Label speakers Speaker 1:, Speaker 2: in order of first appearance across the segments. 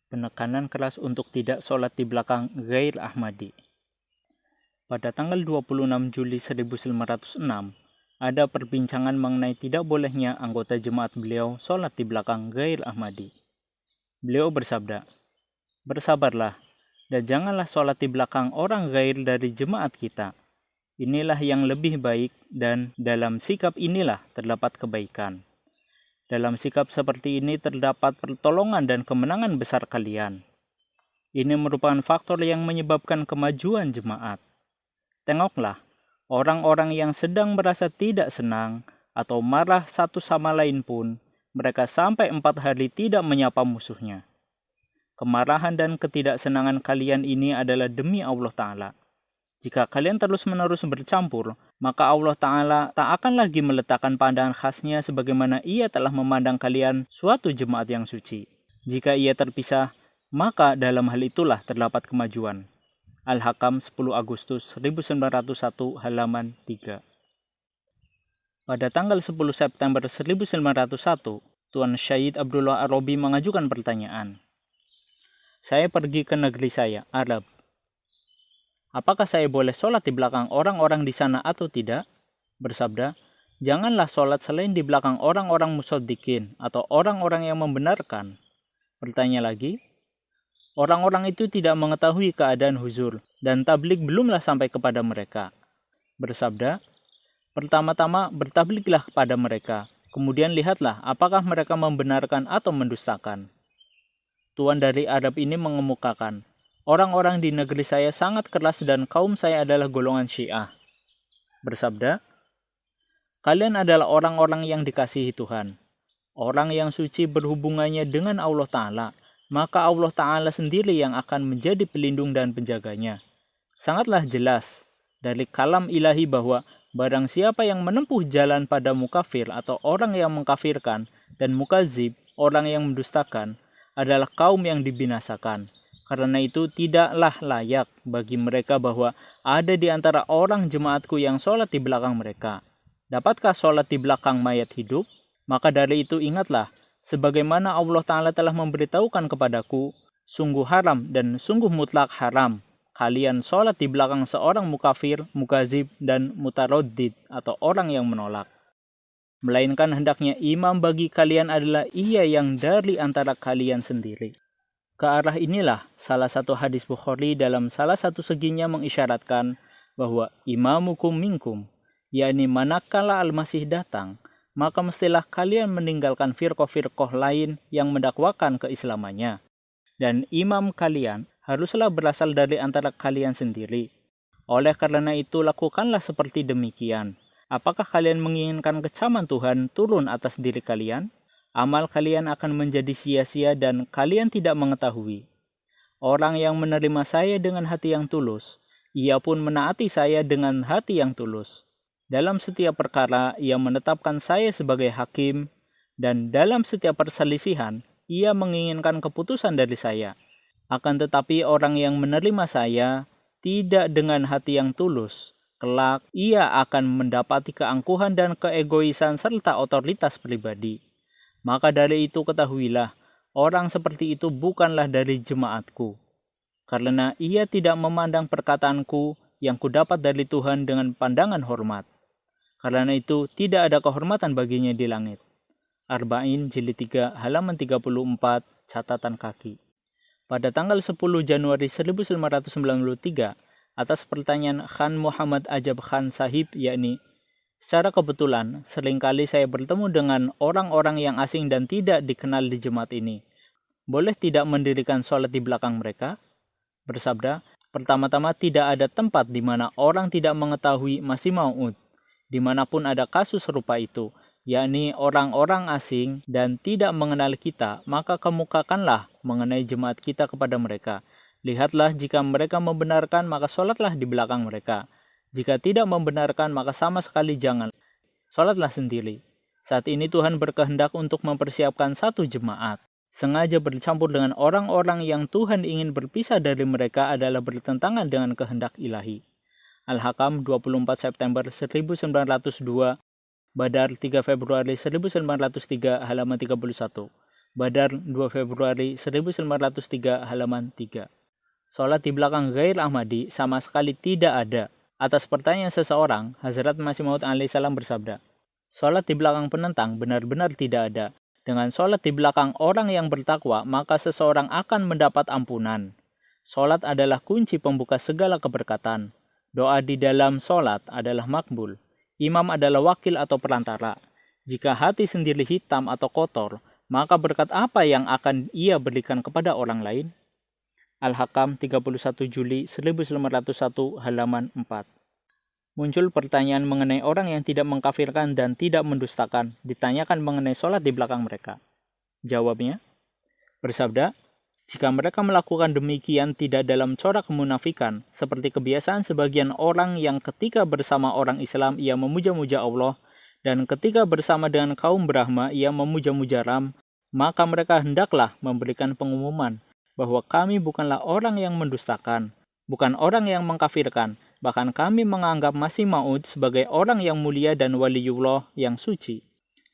Speaker 1: penekanan keras untuk tidak sholat di belakang Ghair Ahmadi. Pada tanggal 26 Juli 1906, ada perbincangan mengenai tidak bolehnya anggota jemaat beliau sholat di belakang Ghair Ahmadi. Beliau bersabda, "Bersabarlah, dan janganlah sholat di belakang orang Ghair dari jemaat kita. Inilah yang lebih baik dan dalam sikap inilah terdapat kebaikan. Dalam sikap seperti ini terdapat pertolongan dan kemenangan besar kalian. Ini merupakan faktor yang menyebabkan kemajuan jemaat. Tengoklah, orang-orang yang sedang merasa tidak senang atau marah satu sama lain pun, mereka sampai 4 hari tidak menyapa musuhnya. Kemarahan dan ketidaksenangan kalian ini adalah demi Allah Ta'ala. Jika kalian terus-menerus bercampur, maka Allah Ta'ala tak akan lagi meletakkan pandangan khasnya sebagaimana Ia telah memandang kalian suatu jemaat yang suci. Jika Ia terpisah, maka dalam hal itulah terdapat kemajuan." Al-Hakam 10 Agustus 1901 halaman 3. Pada tanggal 10 September 1901, Tuan Syed Abdullah Arabi mengajukan pertanyaan. "Saya pergi ke negeri saya, Arab. Apakah saya boleh sholat di belakang orang-orang di sana atau tidak?" Bersabda, "Janganlah sholat selain di belakang orang-orang musaddiqin atau orang-orang yang membenarkan." Bertanya lagi, "Orang-orang itu tidak mengetahui keadaan huzur dan tablik belumlah sampai kepada mereka." Bersabda, "Pertama-tama bertabliklah kepada mereka, kemudian lihatlah apakah mereka membenarkan atau mendustakan." Tuan dari Arab ini mengemukakan, "Orang-orang di negeri saya sangat keras dan kaum saya adalah golongan Syiah." Bersabda, "Kalian adalah orang-orang yang dikasihi Tuhan. Orang yang suci berhubungannya dengan Allah Ta'ala, maka Allah Ta'ala sendiri yang akan menjadi pelindung dan penjaganya. Sangatlah jelas dari kalam ilahi bahwa barang siapa yang menempuh jalan pada mukafir atau orang yang mengkafirkan dan mukazib, orang yang mendustakan, adalah kaum yang dibinasakan. Karena itu tidaklah layak bagi mereka bahwa ada di antara orang jemaatku yang sholat di belakang mereka. Dapatkah sholat di belakang mayat hidup? Maka dari itu ingatlah, sebagaimana Allah Ta'ala telah memberitahukan kepadaku, sungguh haram dan sungguh mutlak haram kalian sholat di belakang seorang mukafir, mukazib, dan mutaroddid atau orang yang menolak. Melainkan hendaknya imam bagi kalian adalah ia yang dari antara kalian sendiri." Ke arah inilah salah satu hadis Bukhari dalam salah satu seginya mengisyaratkan bahwa imamukum minkum, yakni manakala Al-Masih datang, maka mestilah kalian meninggalkan firqah-firqah lain yang mendakwakan keislamannya. Dan imam kalian haruslah berasal dari antara kalian sendiri. Oleh karena itu lakukanlah seperti demikian. Apakah kalian menginginkan kecaman Tuhan turun atas diri kalian? Amal kalian akan menjadi sia-sia dan kalian tidak mengetahui. Orang yang menerima saya dengan hati yang tulus, ia pun menaati saya dengan hati yang tulus. Dalam setiap perkara, ia menetapkan saya sebagai hakim, dan dalam setiap perselisihan, ia menginginkan keputusan dari saya. Akan tetapi orang yang menerima saya tidak dengan hati yang tulus, kelak ia akan mendapati keangkuhan dan keegoisan serta otoritas pribadi. Maka dari itu ketahuilah, orang seperti itu bukanlah dari jemaatku. Karena ia tidak memandang perkataanku yang kudapat dari Tuhan dengan pandangan hormat. Karena itu tidak ada kehormatan baginya di langit. Arba'in jilid 3 halaman 34 catatan kaki. Pada tanggal 10 Januari 1993, atas pertanyaan Khan Muhammad Ajab Khan Sahib, yakni, "Secara kebetulan, seringkali saya bertemu dengan orang-orang yang asing dan tidak dikenal di jemaat ini. Boleh tidak mendirikan sholat di belakang mereka?" Bersabda, "Pertama-tama tidak ada tempat di mana orang tidak mengetahui Masih Maud. Dimanapun ada kasus serupa itu, yakni orang-orang asing dan tidak mengenal kita, maka kemukakanlah mengenai jemaat kita kepada mereka. Lihatlah jika mereka membenarkan, maka sholatlah di belakang mereka. Jika tidak membenarkan, maka sama sekali jangan. Sholatlah sendiri. Saat ini Tuhan berkehendak untuk mempersiapkan satu jemaat. Sengaja bercampur dengan orang-orang yang Tuhan ingin berpisah dari mereka adalah bertentangan dengan kehendak ilahi." Al-Hakam 24 September 1902, Badar 3 Februari 1903 halaman 31. Badar 2 Februari 1903 halaman 3. Sholat di belakang ghair Ahmadi sama sekali tidak ada. Atas pertanyaan seseorang, Hazrat Masih Maud alaihissalam bersabda, sholat di belakang penentang benar-benar tidak ada. Dengan sholat di belakang orang yang bertakwa, maka seseorang akan mendapat ampunan. Sholat adalah kunci pembuka segala keberkatan. Doa di dalam sholat adalah makbul. Imam adalah wakil atau perantara. Jika hati sendiri hitam atau kotor, maka berkat apa yang akan ia berikan kepada orang lain? Al-Hakam 31 Juli 1901 halaman 4. Muncul pertanyaan mengenai orang yang tidak mengkafirkan dan tidak mendustakan, ditanyakan mengenai sholat di belakang mereka. Jawabnya, bersabda, jika mereka melakukan demikian tidak dalam corak kemunafikan, seperti kebiasaan sebagian orang yang ketika bersama orang Islam ia memuja-muja Allah, dan ketika bersama dengan kaum Brahma ia memuja-muja Ram, maka mereka hendaklah memberikan pengumuman bahwa kami bukanlah orang yang mendustakan, bukan orang yang mengkafirkan, bahkan kami menganggap Masih Maud sebagai orang yang mulia dan waliullah yang suci.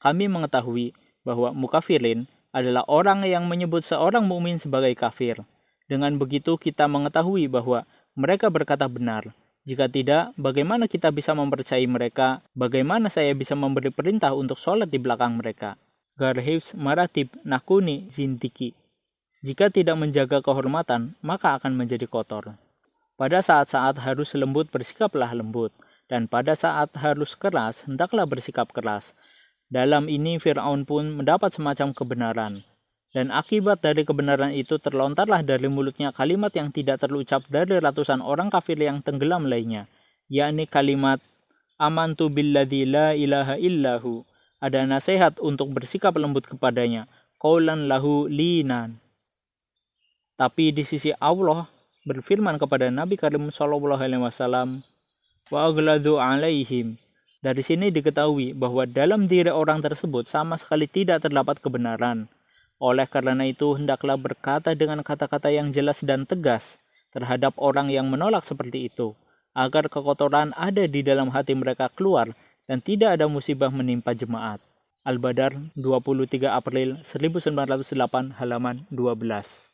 Speaker 1: Kami mengetahui bahwa mukafirin adalah orang yang menyebut seorang mukmin sebagai kafir. Dengan begitu kita mengetahui bahwa mereka berkata benar. Jika tidak, bagaimana kita bisa mempercayai mereka? Bagaimana saya bisa memberi perintah untuk sholat di belakang mereka? Garhifz Maratib Nakuni Zindiki. Jika tidak menjaga kehormatan, maka akan menjadi kotor. Pada saat-saat harus lembut, bersikaplah lembut. Dan pada saat harus keras, hendaklah bersikap keras. Dalam ini Fir'aun pun mendapat semacam kebenaran. Dan akibat dari kebenaran itu terlontarlah dari mulutnya kalimat yang tidak terucap dari ratusan orang kafir yang tenggelam lainnya. Yakni kalimat, amantu billadzi la ilaha illahu. Ada nasihat untuk bersikap lembut kepadanya. Qaulan lahu linan. Tapi di sisi Allah berfirman kepada Nabi Karim SAW, wa aghladu alaihim. Dari sini diketahui bahwa dalam diri orang tersebut sama sekali tidak terdapat kebenaran. Oleh karena itu hendaklah berkata dengan kata-kata yang jelas dan tegas terhadap orang yang menolak seperti itu, agar kekotoran ada di dalam hati mereka keluar dan tidak ada musibah menimpa jemaat. Al-Badar 23 April 1908 halaman 12.